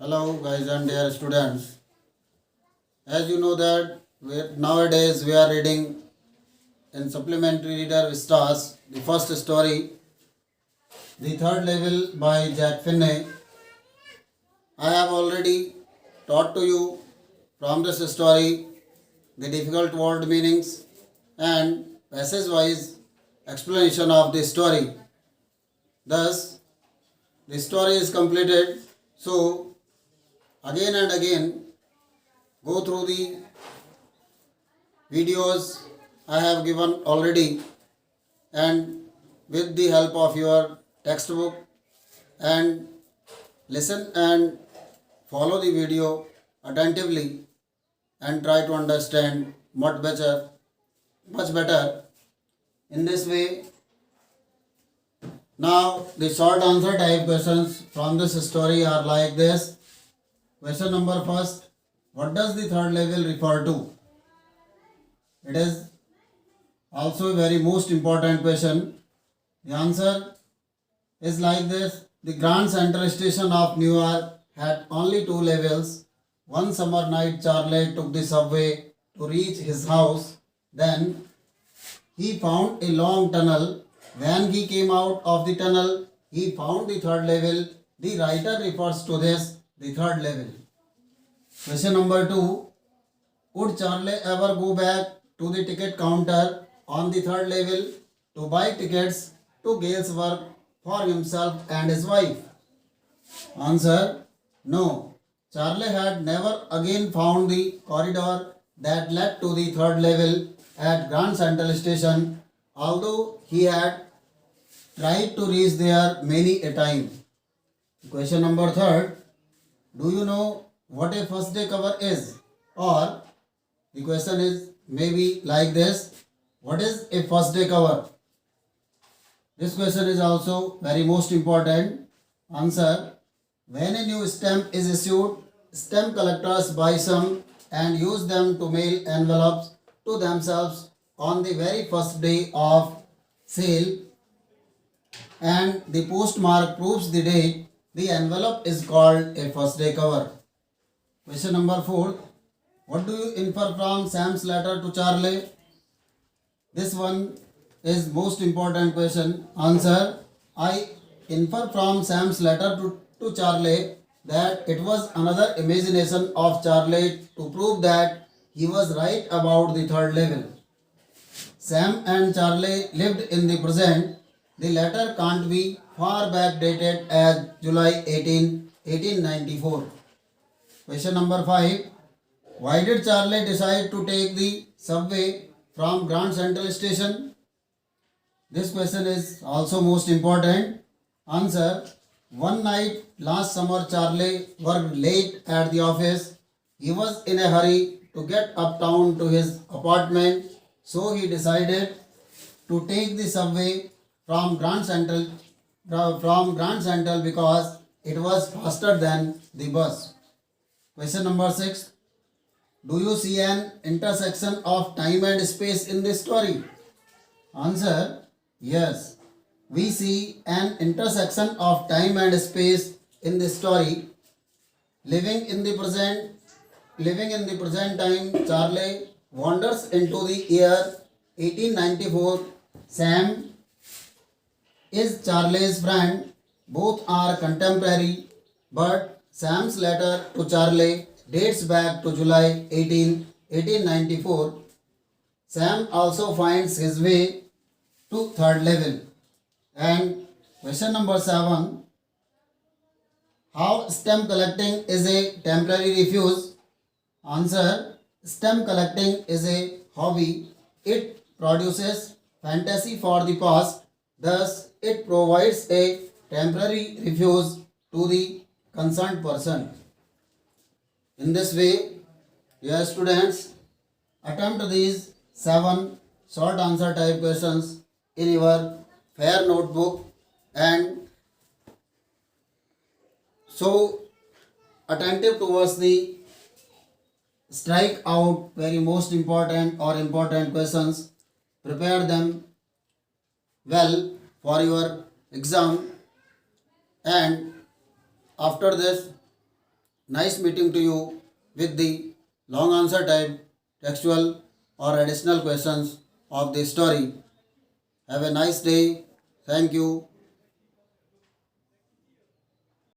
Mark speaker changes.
Speaker 1: Hello guys and dear students. As you know that nowadays we are reading in supplementary reader Vistas the first story, The Third Level by Jack Finney. I have already taught to you from this story the difficult word meanings and passage wise explanation of the story. Thus, the story is completed. So, again and again, go through the videos I have given already, and with the help of your textbook, and listen and follow the video attentively and try to understand much better in this way. Now the short answer type questions from this story are like this. Question number first, what does the third level refer to? It is also a very most important question. The answer is like this. The Grand Central Station of New York had only two levels. One summer night, Charlie took the subway to reach his house. Then he found a long tunnel. When he came out of the tunnel, he found the third level. The writer refers to this, the third level. Question number 2. Would Charlie ever go back to the ticket counter on the third level to buy tickets to Gale's work for himself and his wife? Answer, no. Charlie had never again found the corridor that led to the third level at Grand Central Station, although he had tried to reach there many a time. Question number 3. Do you know what a first day cover is? Or the question is maybe like this. What is a first day cover? This question is also very most important. Answer. When a new stamp is issued, stamp collectors buy some and use them to mail envelopes to themselves on the very first day of sale, and the postmark proves the date. The envelope is called a first day cover. Question number 4. What do you infer from Sam's letter to Charlie? This one is most important question. Answer. I infer from Sam's letter to Charlie that it was another imagination of Charlie to prove that he was right about the third level. Sam and Charlie lived in the present. The letter can't be far back dated as July 18, 1894. Question number 5. Why did Charlie decide to take the subway from Grand Central Station? This question is also most important. Answer. One night last summer, Charlie worked late at the office. He was in a hurry to get uptown to his apartment, so he decided to take the subway from Grand Central because it was faster than the bus. Question number 6. Do you see an intersection of time and space in this story? Answer. Yes. We see an intersection of time and space in this story. Living in the present time, Charlie wanders into the year 1894. Sam is Charlie's friend. Both are contemporary, but Sam's letter to Charlie dates back to July 18, 1894. Sam also finds his way to third level. And question number 7. How stamp collecting is a temporary refuge? Answer. Stamp collecting is a hobby. It produces fantasy for the past. Thus, it provides a temporary refuge to the concerned person. In this way, dear students, attempt these 7 short answer type questions in your fair notebook, and so attentive towards the strike out very most important or important questions. Prepare them well for your exam, and after this nice meeting to you with the long answer type, textual or additional questions of the story. Have a nice day. Thank you.